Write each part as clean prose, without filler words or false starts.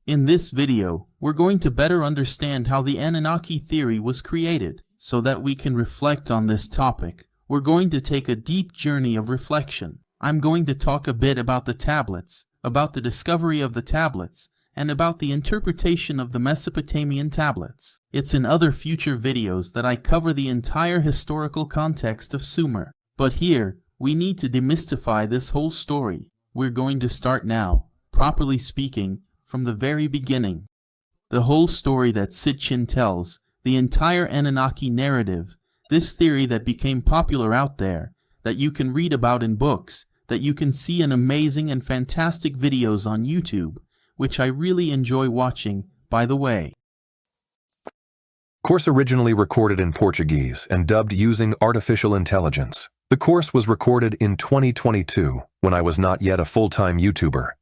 In this video, we're going to better understand how the Anunnaki theory was created. So that we can reflect on this topic, we're going to take a deep journey of reflection. I'm going to talk a bit about the tablets, about the discovery of the tablets, and about the interpretation of the Mesopotamian tablets. It's in other future videos that I cover the entire historical context of Sumer. But here, we need to demystify this whole story. We're going to start now, properly speaking, from the very beginning. The whole story that Sitchin tells, the entire Anunnaki narrative, this theory that became popular out there, that you can read about in books, that you can see in amazing and fantastic videos on YouTube, which I really enjoy watching, by the way. Course originally recorded in Portuguese and dubbed using artificial intelligence. The course was recorded in 2022, when I was not yet a full-time YouTuber.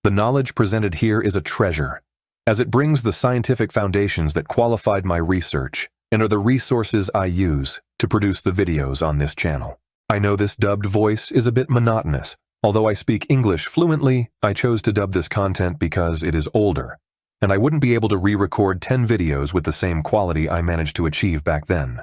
The knowledge presented here is a treasure, as it brings the scientific foundations that qualified my research and are the resources I use to produce the videos on this channel. I know this dubbed voice is a bit monotonous. Although I speak English fluently, I chose to dub this content because it is older, and I wouldn't be able to re-record 10 videos with the same quality I managed to achieve back then.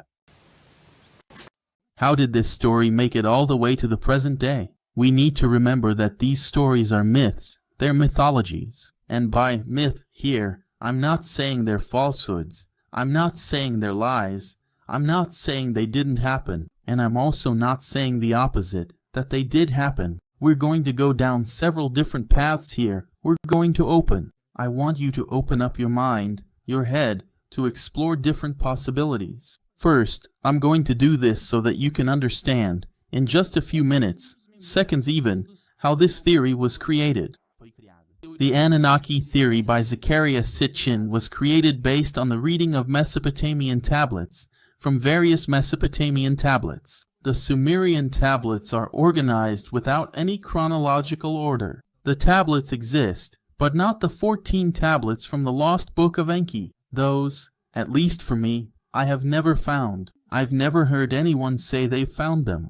How did this story make it all the way to the present day? We need to remember that these stories are myths, they're mythologies. And by myth here, I'm not saying they're falsehoods, I'm not saying they're lies, I'm not saying they didn't happen, and I'm also not saying the opposite, that they did happen. We're going to go down several different paths here. We're going to open. I want you to open up your mind, your head, to explore different possibilities. First, I'm going to do this so that you can understand, in just a few minutes, seconds even, how this theory was created. The Anunnaki theory by Zecharia Sitchin was created based on the reading of Mesopotamian tablets from various Mesopotamian tablets. The Sumerian tablets are organized without any chronological order. The tablets exist, but not the 14 tablets from the Lost Book of Enki. Those, at least for me, I have never found. I've never heard anyone say they found them.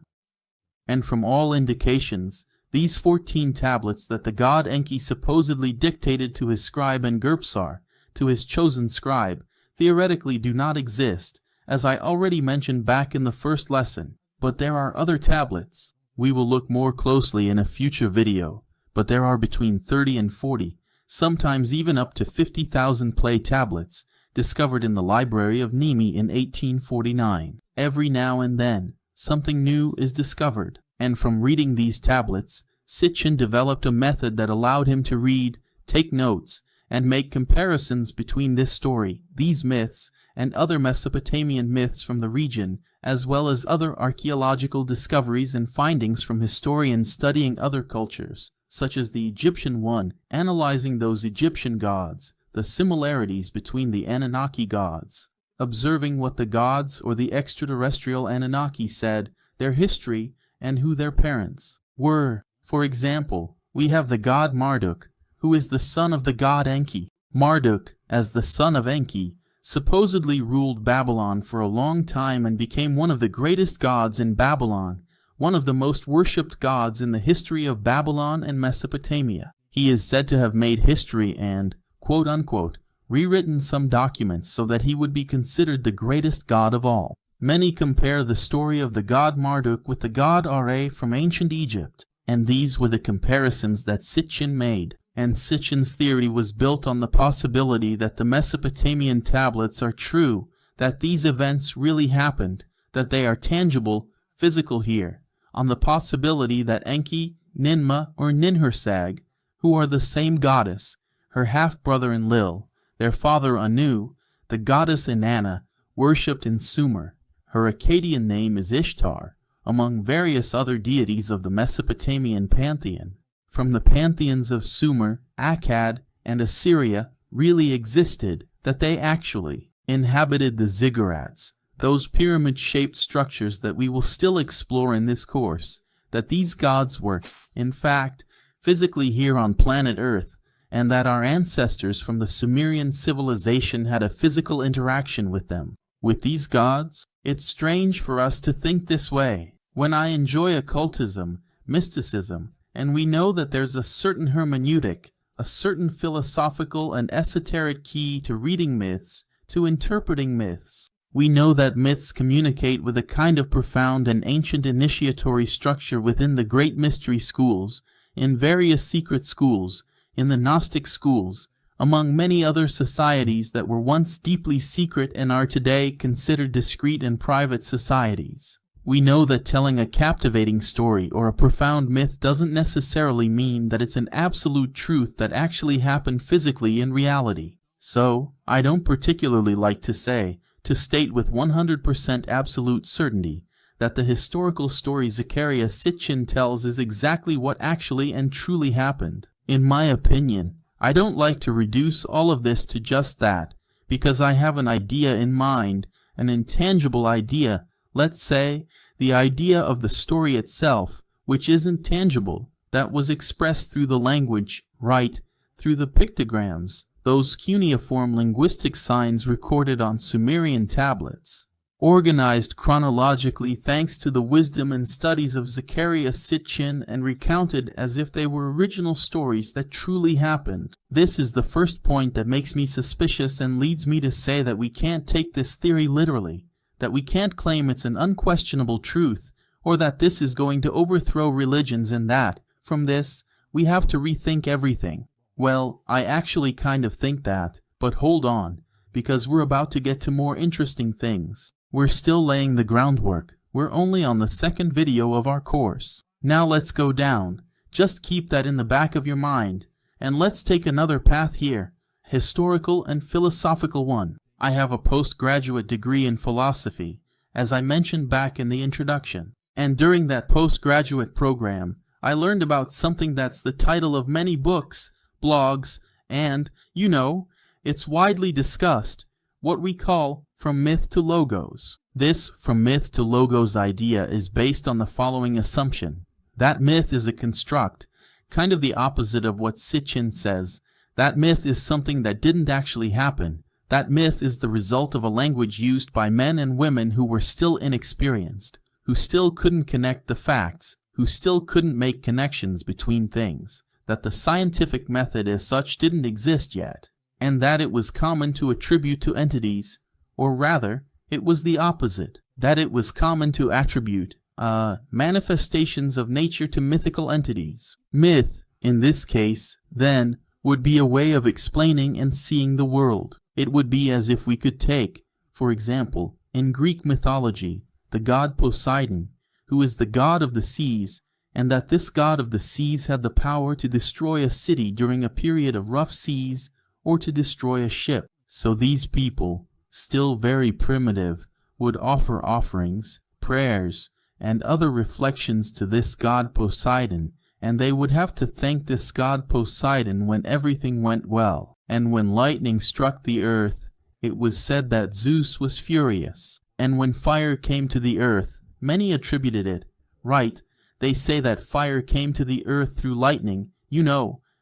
And from all indications, these 14 tablets that the god Enki supposedly dictated to his scribe Engerpsar, to his chosen scribe, theoretically do not exist, as I already mentioned back in the first lesson. But there are other tablets. We will look more closely in a future video, but there are between 30 and 40, sometimes even up to 50,000 play tablets, discovered in the Library of Nineveh in 1849. Every now and then, something new is discovered. And from reading these tablets, Sitchin developed a method that allowed him to read, take notes, and make comparisons between this story, these myths, and other Mesopotamian myths from the region, as well as other archaeological discoveries and findings from historians studying other cultures, such as the Egyptian one, analyzing those Egyptian gods, the similarities between the Anunnaki gods, observing what the gods or the extraterrestrial Anunnaki said, their history, and who their parents were. For example, we have the god Marduk, who is the son of the god Enki. Marduk, as the son of Enki, supposedly ruled Babylon for a long time and became one of the greatest gods in Babylon, one of the most worshipped gods in the history of Babylon and Mesopotamia. He is said to have made history and, quote-unquote, rewritten some documents so that he would be considered the greatest god of all. Many compare the story of the god Marduk with the god Ra from ancient Egypt, and these were the comparisons that Sitchin made. And Sitchin's theory was built on the possibility that the Mesopotamian tablets are true, that these events really happened, that they are tangible, physical here, on the possibility that Enki, Ninmah, or Ninhursag, who are the same goddess, her half-brother Enlil, their father Anu, the goddess Inanna, worshipped in Sumer. Her Akkadian name is Ishtar, among various other deities of the Mesopotamian pantheon. From the pantheons of Sumer, Akkad, and Assyria really existed, that they actually inhabited the ziggurats, those pyramid-shaped structures that we will still explore in this course, that these gods were, in fact, physically here on planet Earth, and that our ancestors from the Sumerian civilization had a physical interaction with them. With these gods, it's strange for us to think this way. When I enjoy occultism, mysticism, and we know that there's a certain hermeneutic, a certain philosophical and esoteric key to reading myths, to interpreting myths. We know that myths communicate with a kind of profound and ancient initiatory structure within the great mystery schools, in various secret schools, in the Gnostic schools, among many other societies that were once deeply secret and are today considered discreet and private societies. We know that telling a captivating story or a profound myth doesn't necessarily mean that it's an absolute truth that actually happened physically in reality. So, I don't particularly like to state with 100% absolute certainty that the historical story Zecharia Sitchin tells is exactly what actually and truly happened. In my opinion, I don't like to reduce all of this to just that, because I have an idea in mind, an intangible idea, let's say, the idea of the story itself, which isn't tangible, that was expressed through the language, right, through the pictograms, those cuneiform linguistic signs recorded on Sumerian tablets, organized chronologically thanks to the wisdom and studies of Zecharia Sitchin and recounted as if they were original stories that truly happened. This is the first point that makes me suspicious and leads me to say that we can't take this theory literally, that we can't claim it's an unquestionable truth, or that this is going to overthrow religions and that, from this, we have to rethink everything. Well, I actually kind of think that, but hold on, because we're about to get to more interesting things. We're still laying the groundwork. We're only on the second video of our course. Now let's go down. Just keep that in the back of your mind. And let's take another path here, historical and philosophical one. I have a postgraduate degree in philosophy, as I mentioned back in the introduction. And during that postgraduate program, I learned about something that's the title of many books, blogs, and, it's widely discussed, what we call from myth to logos. This from myth to logos idea is based on the following assumption. That myth is a construct, kind of the opposite of what Sitchin says. That myth is something that didn't actually happen. That myth is the result of a language used by men and women who were still inexperienced, who still couldn't connect the facts, who still couldn't make connections between things, that the scientific method as such didn't exist yet, and that it was common to attribute to entities, or rather, it was the opposite, that it was common to attribute manifestations of nature to mythical entities. Myth, in this case, then, would be a way of explaining and seeing the world. It would be as if we could take, for example, in Greek mythology, the god Poseidon, who is the god of the seas, and that this god of the seas had the power to destroy a city during a period of rough seas or to destroy a ship. So these people, still very primitive, would offer offerings, prayers, and other reflections to this god Poseidon, and they would have to thank this god Poseidon when everything went well. And when lightning struck the earth, it was said that Zeus was furious. And when fire came to the earth, many attributed it, right, they say that fire came to the earth through lightning,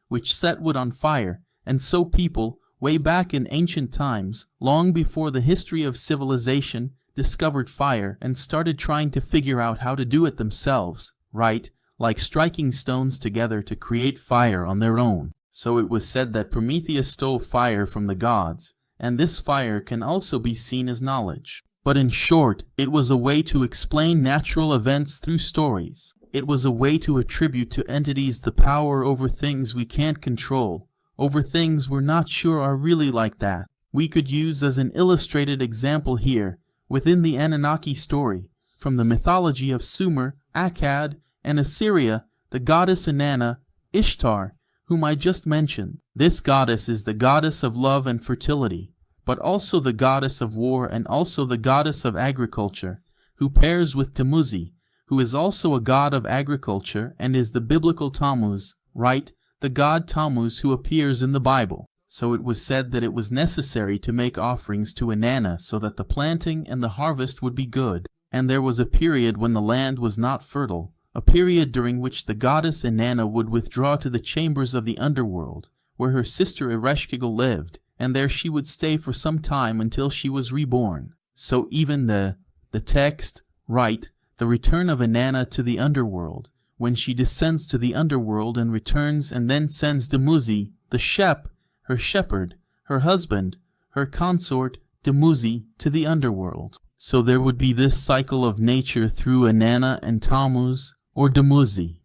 which set wood on fire, and so people, way back in ancient times, long before the history of civilization, discovered fire and started trying to figure out how to do it themselves, right, like striking stones together to create fire on their own. So it was said that Prometheus stole fire from the gods, and this fire can also be seen as knowledge. But in short, it was a way to explain natural events through stories. It was a way to attribute to entities the power over things we can't control, over things we're not sure are really like that. We could use as an illustrated example here, within the Anunnaki story, from the mythology of Sumer, Akkad, and Assyria, the goddess Inanna, Ishtar, whom I just mentioned. This goddess is the goddess of love and fertility, but also the goddess of war and also the goddess of agriculture, who pairs with Tamuzi, who is also a god of agriculture and is the biblical Tammuz, right, the god Tammuz who appears in the Bible. So it was said that it was necessary to make offerings to Inanna so that the planting and the harvest would be good. And there was a period when the land was not fertile, a period during which the goddess Inanna would withdraw to the chambers of the underworld, where her sister Ereshkigal lived, and there she would stay for some time until she was reborn. So even the text, right, the return of Inanna to the underworld, when she descends to the underworld and returns and then sends Dumuzi, the Shep, her shepherd, her husband, her consort, Dumuzi, to the underworld. So there would be this cycle of nature through Inanna and Tammuz, or Dumuzi.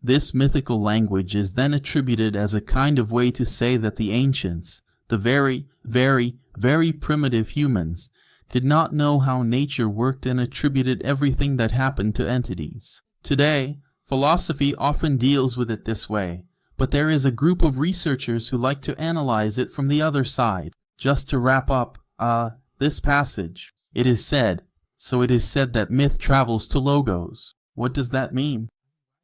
This mythical language is then attributed as a kind of way to say that the ancients, the very, very, very primitive humans, did not know how nature worked and attributed everything that happened to entities. Today, philosophy often deals with it this way, but there is a group of researchers who like to analyze it from the other side. Just to wrap up, this passage, it is said that myth travels to logos. What does that mean?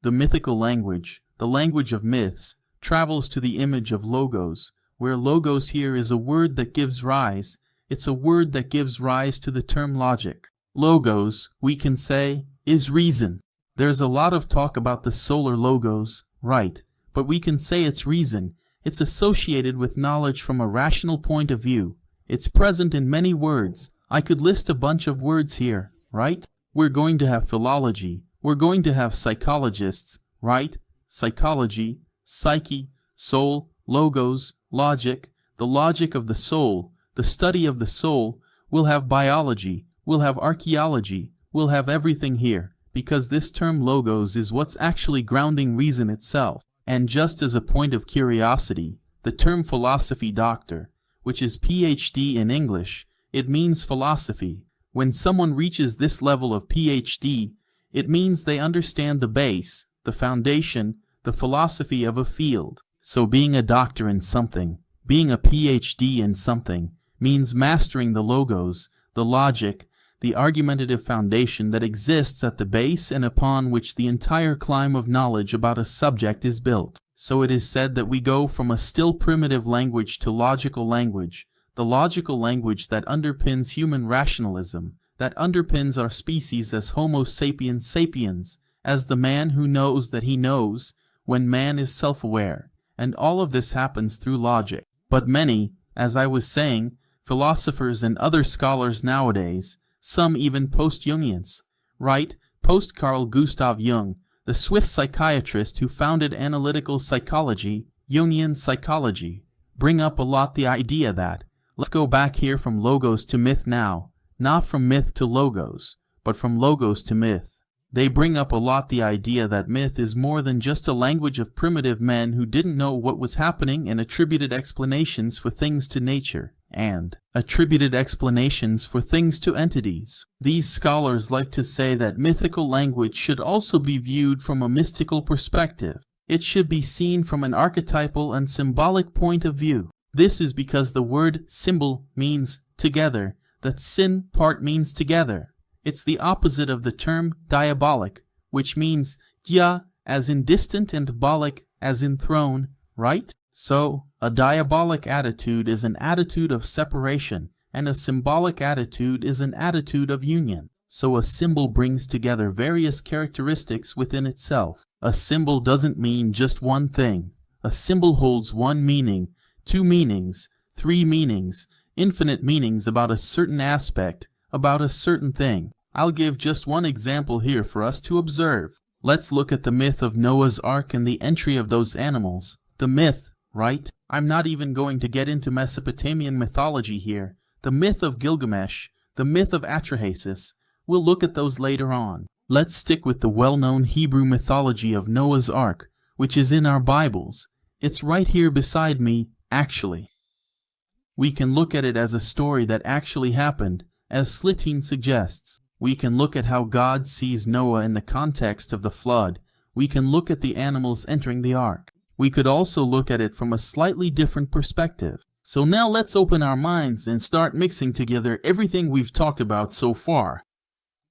The mythical language, the language of myths, travels to the image of logos, where logos here is a word that gives rise. It's a word that gives rise to the term logic. Logos, we can say, is reason. There's a lot of talk about the solar logos, right, but we can say it's reason. It's associated with knowledge from a rational point of view. It's present in many words. I could list a bunch of words here, right? We're going to have philology. We're going to have psychologists, right? Psychology, psyche, soul, logos, logic, the logic of the soul, the study of the soul. We'll have biology, we'll have archaeology, we'll have everything here, because this term logos is what's actually grounding reason itself. And just as a point of curiosity, the term philosophy doctor, which is PhD in English, it means philosophy. When someone reaches this level of PhD, it means they understand the base, the foundation, the philosophy of a field. So being a doctor in something, being a PhD in something, means mastering the logos, the logic, the argumentative foundation that exists at the base and upon which the entire climb of knowledge about a subject is built. So it is said that we go from a still primitive language to logical language, the logical language that underpins human rationalism, that underpins our species as Homo sapiens sapiens, as the man who knows that he knows, when man is self-aware. And all of this happens through logic. But many, as I was saying, philosophers and other scholars nowadays, some even post-Jungians, right? Post-Carl Gustav Jung, the Swiss psychiatrist who founded analytical psychology, Jungian psychology, bring up a lot the idea that, let's go back here from logos to myth now, not from myth to logos, but from logos to myth. They bring up a lot the idea that myth is more than just a language of primitive men who didn't know what was happening and attributed explanations for things to nature, and attributed explanations for things to entities. These scholars like to say that mythical language should also be viewed from a mystical perspective. It should be seen from an archetypal and symbolic point of view. This is because the word symbol means together, that sin part means together. It's the opposite of the term diabolic, which means dia as in distant and bolic as in throne, right? So, a diabolic attitude is an attitude of separation, and a symbolic attitude is an attitude of union. So a symbol brings together various characteristics within itself. A symbol doesn't mean just one thing. A symbol holds one meaning, two meanings, three meanings, infinite meanings about a certain aspect, about a certain thing. I'll give just one example here for us to observe. Let's look at the myth of Noah's Ark and the entry of those animals. The myth, right? I'm not even going to get into Mesopotamian mythology here. The myth of Gilgamesh, the myth of Atrahasis. We'll look at those later on. Let's stick with the well-known Hebrew mythology of Noah's Ark, which is in our Bibles. It's right here beside me, actually. We can look at it as a story that actually happened, as Sitchin suggests. We can look at how God sees Noah in the context of the flood. We can look at the animals entering the ark. We could also look at it from a slightly different perspective. So now let's open our minds and start mixing together everything we've talked about so far.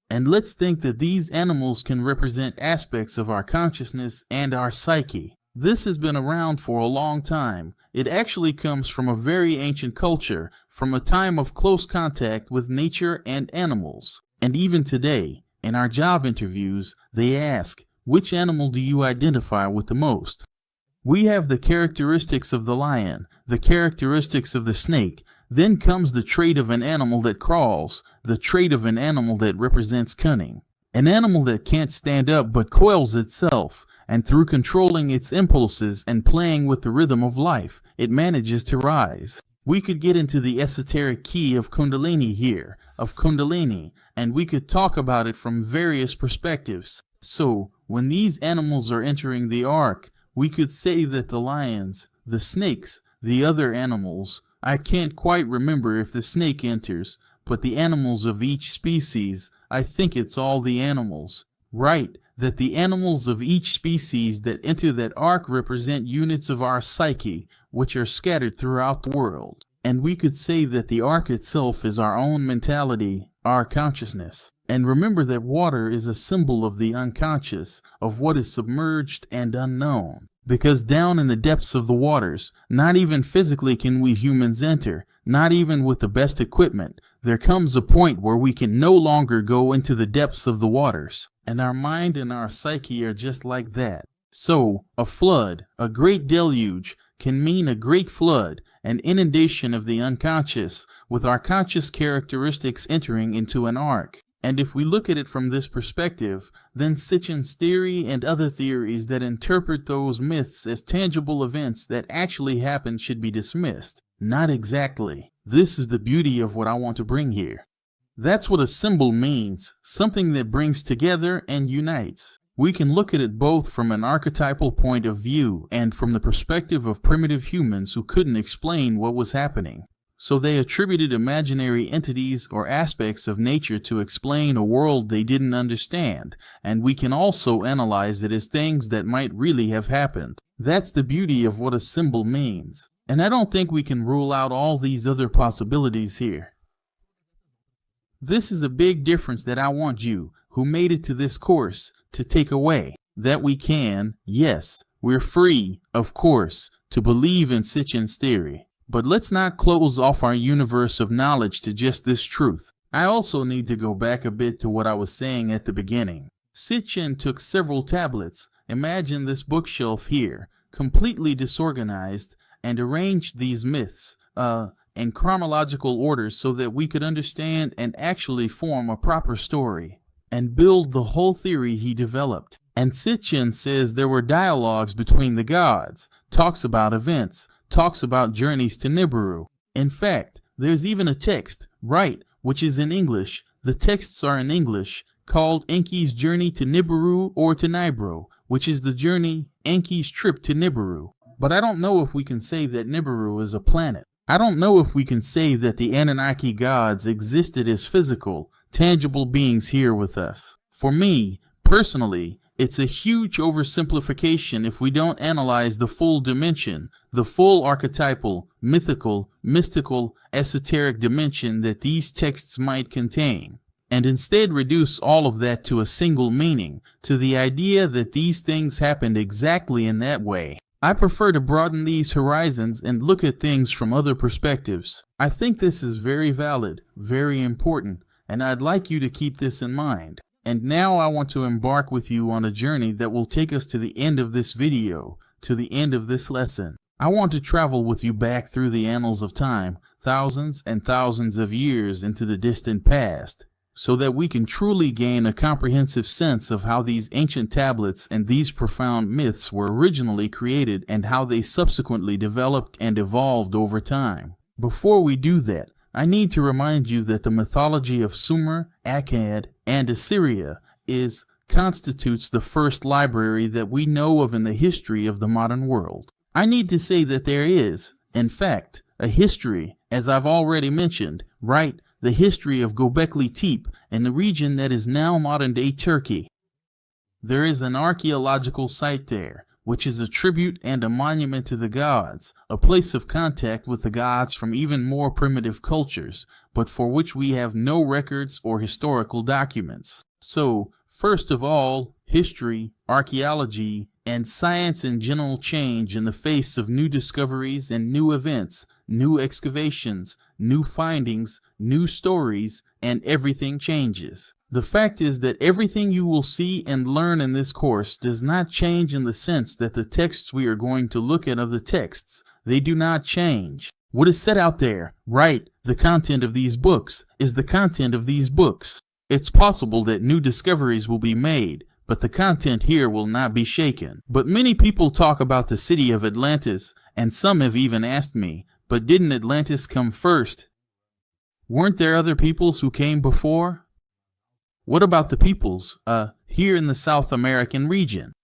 And let's think that these animals can represent aspects of our consciousness and our psyche. This has been around for a long time. It actually comes from a very ancient culture, from a time of close contact with nature and animals. And even today, in our job interviews, they ask, which animal do you identify with the most? We have the characteristics of the lion, the characteristics of the snake. Then comes the trait of an animal that crawls, the trait of an animal that represents cunning. An animal that can't stand up but coils itself, and through controlling its impulses and playing with the rhythm of life, it manages to rise. We could get into the esoteric key of Kundalini here, and we could talk about it from various perspectives. So, when these animals are entering the ark, we could say that the lions, the snakes, the other animals, I can't quite remember if the snake enters, but the animals of each species, I think it's all the animals. Right, that the animals of each species that enter that ark represent units of our psyche, which are scattered throughout the world. And we could say that the ark itself is our own mentality, our consciousness. And remember that water is a symbol of the unconscious, of what is submerged and unknown. Because down in the depths of the waters, not even physically can we humans enter, not even with the best equipment. There comes a point where we can no longer go into the depths of the waters, and our mind and our psyche are just like that. So, a flood, a great deluge, can mean a great flood, an inundation of the unconscious, with our conscious characteristics entering into an ark. And if we look at it from this perspective, then Sitchin's theory and other theories that interpret those myths as tangible events that actually happened should be dismissed. Not exactly. This is the beauty of what I want to bring here. That's what a symbol means, something that brings together and unites. We can look at it both from an archetypal point of view and from the perspective of primitive humans who couldn't explain what was happening. So they attributed imaginary entities or aspects of nature to explain a world they didn't understand, and we can also analyze it as things that might really have happened. That's the beauty of what a symbol means. And I don't think we can rule out all these other possibilities here. This is a big difference that I want you, who made it to this course, to take away. That we can, yes, we're free, of course, to believe in Sitchin's theory. But let's not close off our universe of knowledge to just this truth. I also need to go back a bit to what I was saying at the beginning. Sitchin took several tablets, imagine this bookshelf here, completely disorganized, and arranged these myths, in chronological order so that we could understand and actually form a proper story, and build the whole theory he developed. And Sitchin says there were dialogues between the gods, talks about events, talks about journeys to Nibiru. In fact, there's even a text, right, which is in English. The texts are in English, called Enki's Journey to Nibiru or to Nibro, which is the journey, Enki's trip to Nibiru. But I don't know if we can say that Nibiru is a planet. I don't know if we can say that the Anunnaki gods existed as physical, tangible beings here with us. For me, personally, it's a huge oversimplification if we don't analyze the full dimension, the full archetypal, mythical, mystical, esoteric dimension that these texts might contain, and instead reduce all of that to a single meaning, to the idea that these things happened exactly in that way. I prefer to broaden these horizons and look at things from other perspectives. I think this is very valid, very important, and I'd like you to keep this in mind. And now I want to embark with you on a journey that will take us to the end of this video, to the end of this lesson. I want to travel with you back through the annals of time, thousands and thousands of years into the distant past, so that we can truly gain a comprehensive sense of how these ancient tablets and these profound myths were originally created and how they subsequently developed and evolved over time. Before we do that, I need to remind you that the mythology of Sumer, Akkad, and Assyria constitutes the first library that we know of in the history of the modern world. I need to say that there is, in fact, a history, as I've already mentioned, right? The history of Göbekli Tepe in the region that is now modern-day Turkey. There is an archaeological site there, which is a tribute and a monument to the gods, a place of contact with the gods from even more primitive cultures, but for which we have no records or historical documents. So, first of all, history, archaeology, and science in general change in the face of new discoveries and new events, new excavations, new findings, new stories, and everything changes. The fact is that everything you will see and learn in this course does not change in the sense that the texts we are going to look at are the texts. They do not change. What is set out there, right, the content of these books, is the content of these books. It's possible that new discoveries will be made, but the content here will not be shaken. But many people talk about the city of Atlantis, and some have even asked me, but didn't Atlantis come first? Weren't there other peoples who came before? What about the peoples, here in the South American region?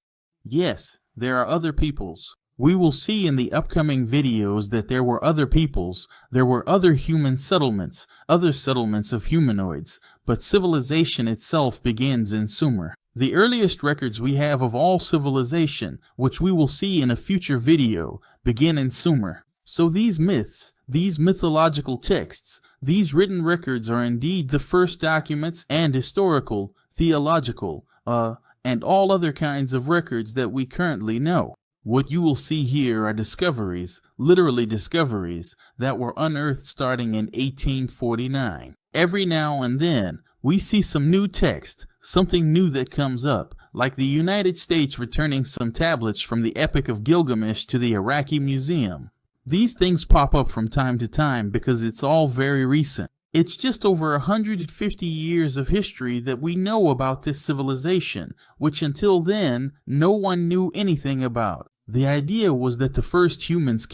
Yes, there are other peoples. We will see in the upcoming videos that there were other peoples, there were other human settlements, other settlements of humanoids, but civilization itself begins in Sumer. The earliest records we have of all civilization, which we will see in a future video, begin in Sumer. So these myths, these mythological texts, these written records are indeed the first documents and historical, theological, and all other kinds of records that we currently know. What you will see here are discoveries, literally discoveries, that were unearthed starting in 1849. Every now and then, we see some new text, something new that comes up, like the United States returning some tablets from the Epic of Gilgamesh to the Iraqi Museum. These things pop up from time to time because it's all very recent. It's just over 150 years of history that we know about this civilization, which until then, no one knew anything about. The idea was that the first humans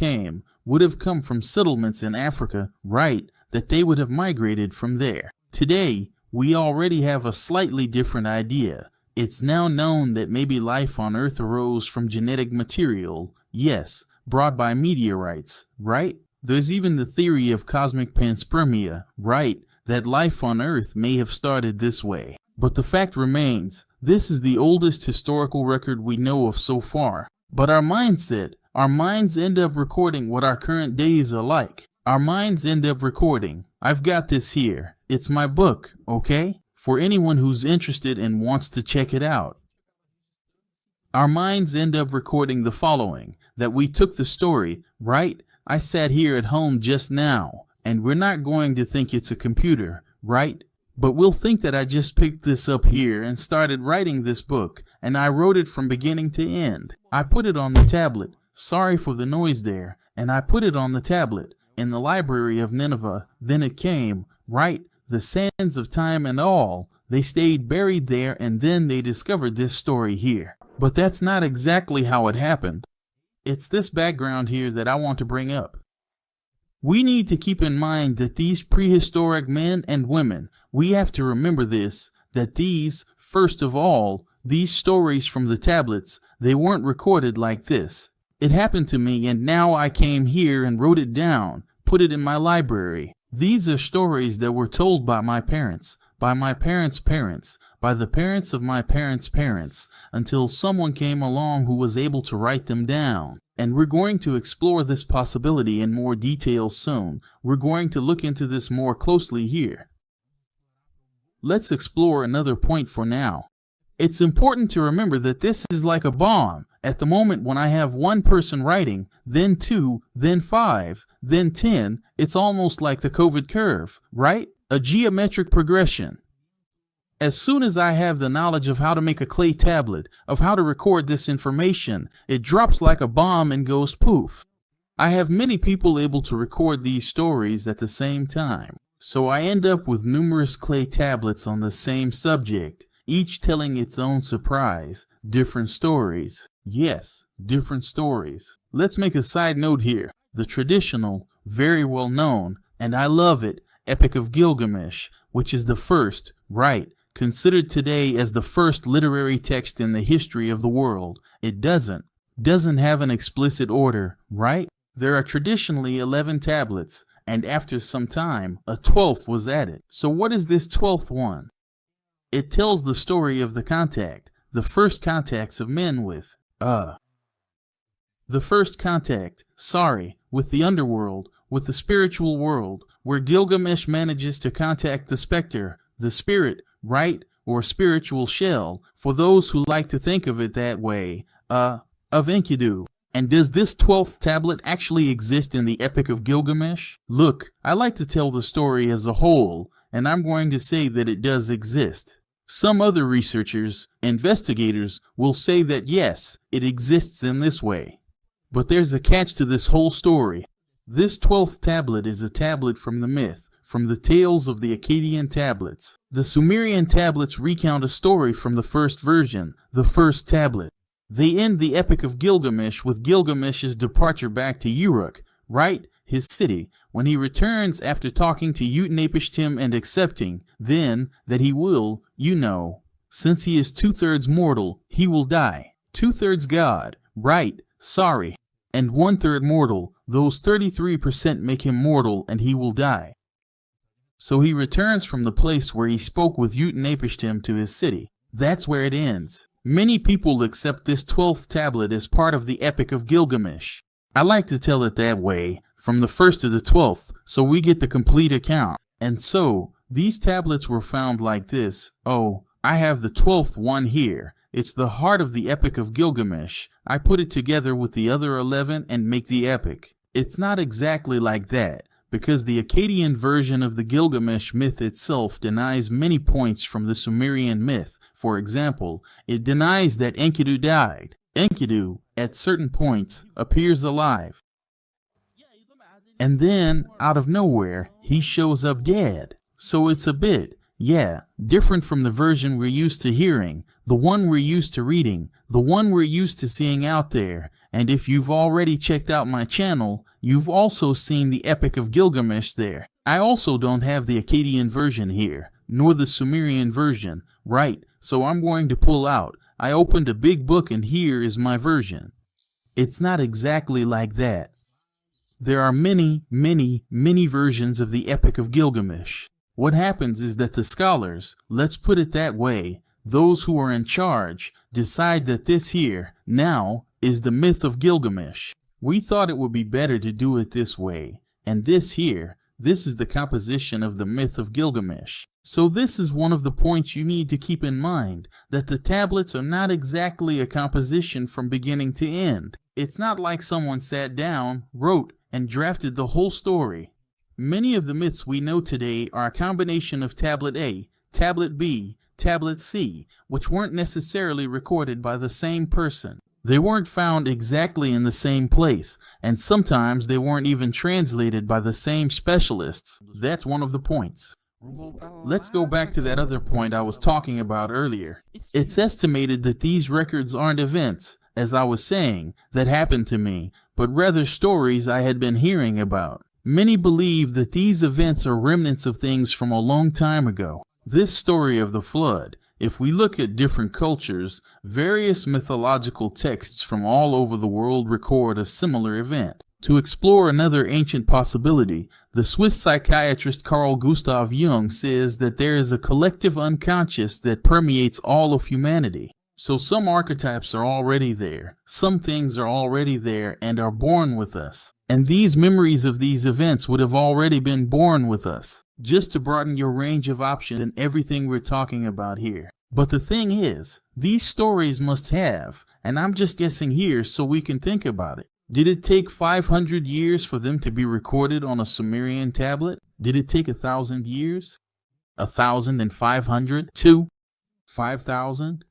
would have come from settlements in Africa, right, that they would have migrated from there. Today, we already have a slightly different idea. It's now known that maybe life on Earth arose from genetic material, yes, brought by meteorites, right? There's even the theory of cosmic panspermia, right, that life on Earth may have started this way. But the fact remains, this is the oldest historical record we know of so far. But our minds end up recording what our current days are like. Our minds end up recording. I've got this here. It's my book, okay? For anyone who's interested and wants to check it out. Our minds end up recording the following, that we took the story, right? I sat here at home just now, and we're not going to think it's a computer, right? But we'll think that I just picked this up here and started writing this book, and I wrote it from beginning to end. I put it on the tablet, sorry for the noise there, and I put it on the tablet, in the Library of Nineveh. Then it came, right? The sands of time and all, they stayed buried there, and then they discovered this story here. But that's not exactly how it happened. It's this background here that I want to bring up. We need to keep in mind that these prehistoric men and women, we have to remember this, that these, first of all, these stories from the tablets, they weren't recorded like this. It happened to me, and now I came here and wrote it down, put it in my library. These are stories that were told by my parents, by my parents' parents, by the parents of my parents' parents, until someone came along who was able to write them down. And we're going to explore this possibility in more detail soon. We're going to look into this more closely here. Let's explore another point for now. It's important to remember that this is like a bomb. At the moment when I have one person writing, then 2, then 5, then 10, it's almost like the COVID curve, right? A geometric progression. As soon as I have the knowledge of how to make a clay tablet, of how to record this information, it drops like a bomb and goes poof. I have many people able to record these stories at the same time. So I end up with numerous clay tablets on the same subject, each telling its own surprise, different stories. Yes, different stories. Let's make a side note here. The traditional, very well known, and I love it, Epic of Gilgamesh, which is the first, right, considered today as the first literary text in the history of the world. It doesn't have an explicit order, right? There are traditionally 11 tablets, and after some time, a 12th was added. So what is this 12th one? It tells the story of the contact, the first contacts of men with, the first contact, with the underworld, with the spiritual world, where Gilgamesh manages to contact the specter, the spirit, right, or spiritual shell, for those who like to think of it that way, of Enkidu. And does this 12th tablet actually exist in the Epic of Gilgamesh? Look, I like to tell the story as a whole, and I'm going to say that it does exist. Some other researchers, investigators, will say that yes, it exists in this way. But there's a catch to this whole story. This 12th tablet is a tablet from the myth, from the tales of the Akkadian tablets. The Sumerian tablets recount a story from the first version, the first tablet. They end the Epic of Gilgamesh with Gilgamesh's departure back to Uruk, right, his city, when he returns after talking to Utnapishtim and accepting, then, that he will, since he is 2/3 mortal, he will die. 2/3 God, right, sorry, and 1/3 mortal, those 33% make him mortal and he will die. So he returns from the place where he spoke with Utnapishtim to his city. That's where it ends. Many people accept this 12th tablet as part of the Epic of Gilgamesh. I like to tell it that way, from the 1st to the 12th, so we get the complete account. And so, these tablets were found like this. Oh, I have the 12th one here. It's the heart of the Epic of Gilgamesh. I put it together with the other 11 and make the epic. It's not exactly like that, because the Akkadian version of the Gilgamesh myth itself denies many points from the Sumerian myth. For example, it denies that Enkidu died. Enkidu, at certain points, appears alive. And then, out of nowhere, he shows up dead. So it's a bit, different from the version we're used to hearing, the one we're used to reading, the one we're used to seeing out there. And if you've already checked out my channel, you've also seen the Epic of Gilgamesh there. I also don't have the Akkadian version here, nor the Sumerian version, right? So I'm going to pull out. I opened a big book and here is my version. It's not exactly like that. There are many, many, many versions of the Epic of Gilgamesh. What happens is that the scholars, let's put it that way, those who are in charge, decide that this here, now, is the myth of Gilgamesh. We thought it would be better to do it this way, and this here, this is the composition of the myth of Gilgamesh. So this is one of the points you need to keep in mind, that the tablets are not exactly a composition from beginning to end. It's not like someone sat down, wrote, and drafted the whole story. Many of the myths we know today are a combination of Tablet A, Tablet B, Tablet C, which weren't necessarily recorded by the same person. They weren't found exactly in the same place, and sometimes they weren't even translated by the same specialists. That's one of the points. Let's go back to that other point I was talking about earlier. It's estimated that these records aren't events, as I was saying, that happened to me, but rather stories I had been hearing about. Many believe that these events are remnants of things from a long time ago. This story of the flood, if we look at different cultures, various mythological texts from all over the world record a similar event. To explore another ancient possibility, the Swiss psychiatrist Carl Gustav Jung says that there is a collective unconscious that permeates all of humanity. So some archetypes are already there, some things are already there and are born with us. And these memories of these events would have already been born with us, just to broaden your range of options in everything we're talking about here. But the thing is, these stories must have, and I'm just guessing here so we can think about it. Did it take 500 years for them to be recorded on a Sumerian tablet? Did it take 1,000 years? 1,500? 2? 5,000?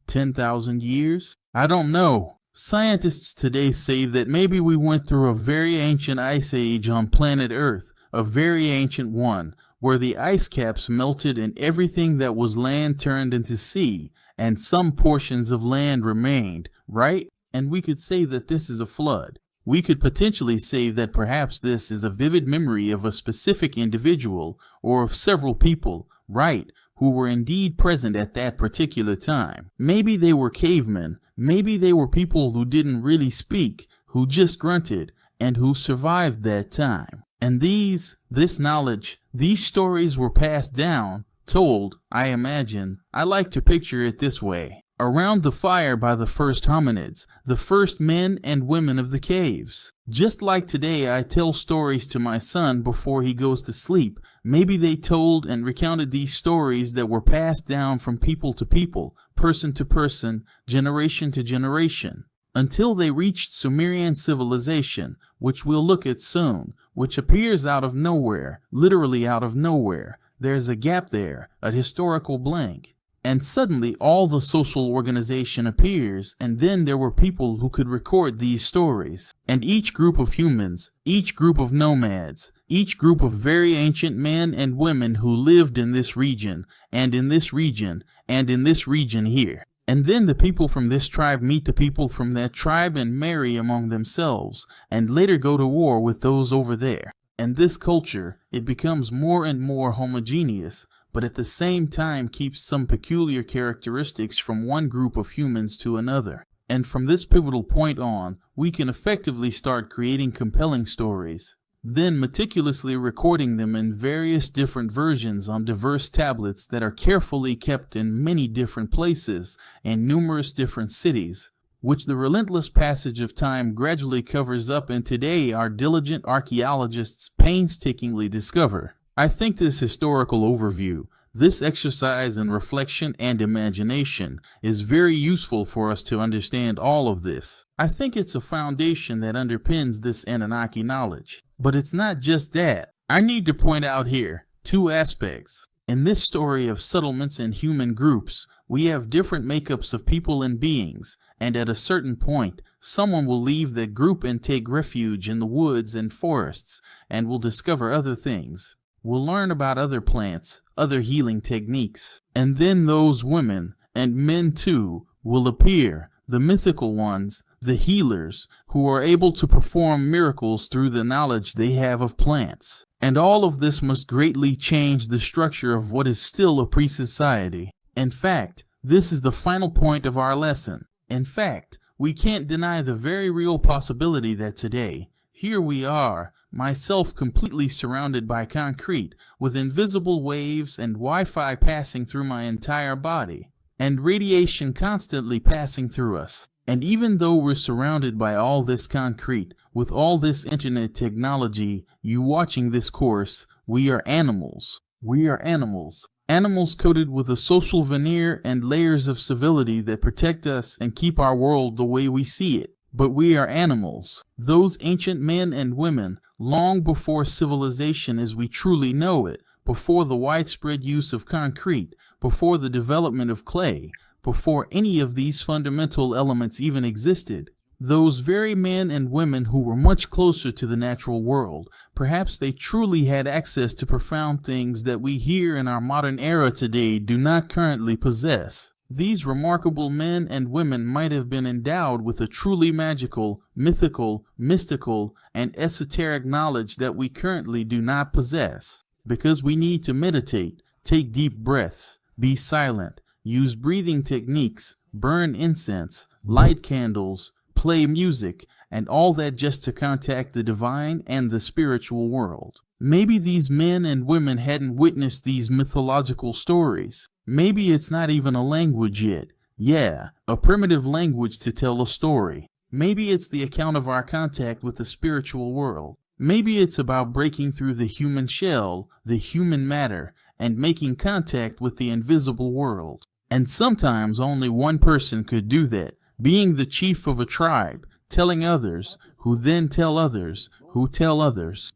10,000 years? I don't know. Scientists today say that maybe we went through a very ancient ice age on planet Earth, a very ancient one, where the ice caps melted and everything that was land turned into sea, and some portions of land remained, right? And we could say that this is a flood. We could potentially say that perhaps this is a vivid memory of a specific individual or of several people, right, who were indeed present at that particular time. Maybe they were cavemen, maybe they were people who didn't really speak, who just grunted, and who survived that time. And this knowledge, these stories were passed down, told, I imagine. I like to picture it this way. Around the fire by the first hominids, the first men and women of the caves. Just like today I tell stories to my son before he goes to sleep, maybe they told and recounted these stories that were passed down from people to people, person to person, generation to generation, until they reached Sumerian civilization, which we'll look at soon, which appears out of nowhere, literally out of nowhere. There's a gap there, a historical blank. And suddenly all the social organization appears, and then there were people who could record these stories. And each group of humans, each group of nomads, each group of very ancient men and women who lived in this region, and in this region, and in this region here. And then the people from this tribe meet the people from that tribe and marry among themselves, and later go to war with those over there. And this culture, it becomes more and more homogeneous, but at the same time keeps some peculiar characteristics from one group of humans to another. And from this pivotal point on, we can effectively start creating compelling stories, then meticulously recording them in various different versions on diverse tablets that are carefully kept in many different places and numerous different cities, which the relentless passage of time gradually covers up, and today our diligent archaeologists painstakingly discover. I think this historical overview, this exercise in reflection and imagination, is very useful for us to understand all of this. I think it's a foundation that underpins this Anunnaki knowledge. But it's not just that. I need to point out here two aspects. In this story of settlements and human groups, we have different makeups of people and beings, and at a certain point, someone will leave that group and take refuge in the woods and forests, and will discover other things. We'll learn about other plants, other healing techniques, and then those women, and men too, will appear, the mythical ones, the healers, who are able to perform miracles through the knowledge they have of plants. And all of this must greatly change the structure of what is still a pre-society. In fact, this is the final point of our lesson. In fact, we can't deny the very real possibility that today, here we are, myself completely surrounded by concrete, with invisible waves and Wi-Fi passing through my entire body, and radiation constantly passing through us. And even though we're surrounded by all this concrete, with all this internet technology, you watching this course, we are animals. We are animals. Animals coated with a social veneer and layers of civility that protect us and keep our world the way we see it. But we are animals. Those ancient men and women, long before civilization as we truly know it, before the widespread use of concrete, before the development of clay, before any of these fundamental elements even existed, those very men and women who were much closer to the natural world, perhaps they truly had access to profound things that we here in our modern era today do not currently possess. These remarkable men and women might have been endowed with a truly magical, mythical, mystical, and esoteric knowledge that we currently do not possess. Because we need to meditate, take deep breaths, be silent, use breathing techniques, burn incense, light candles, play music, and all that just to contact the divine and the spiritual world. Maybe these men and women hadn't witnessed these mythological stories. Maybe it's not even a language yet. Yeah, a primitive language to tell a story. Maybe it's the account of our contact with the spiritual world. Maybe it's about breaking through the human shell, the human matter, and making contact with the invisible world. And sometimes only one person could do that, being the chief of a tribe, telling others, who then tell others, who tell others.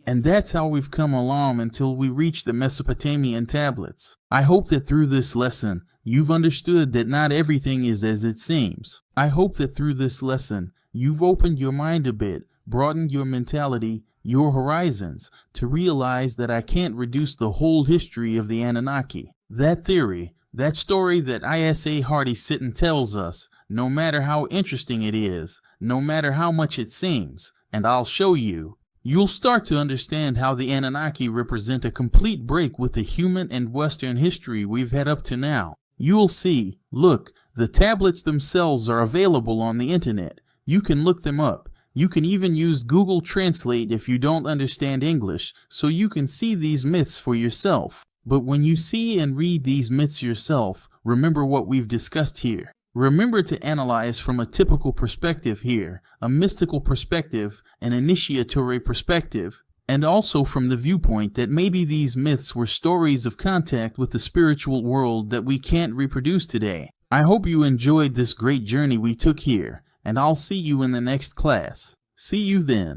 And that's how we've come along until we reach the Mesopotamian tablets. I hope that through this lesson, you've understood that not everything is as it seems. I hope that through this lesson, you've opened your mind a bit, broadened your mentality, your horizons, to realize that I can't reduce the whole history of the Anunnaki. That theory, that story that Zecharia Sitchin tells us, no matter how interesting it is, no matter how much it seems, and I'll show you, you'll start to understand how the Anunnaki represent a complete break with the human and Western history we've had up to now. You'll see, look, the tablets themselves are available on the internet. You can look them up. You can even use Google Translate if you don't understand English, so you can see these myths for yourself. But when you see and read these myths yourself, remember what we've discussed here. Remember to analyze from a typical perspective here, a mystical perspective, an initiatory perspective, and also from the viewpoint that maybe these myths were stories of contact with the spiritual world that we can't reproduce today. I hope you enjoyed this great journey we took here, and I'll see you in the next class. See you then.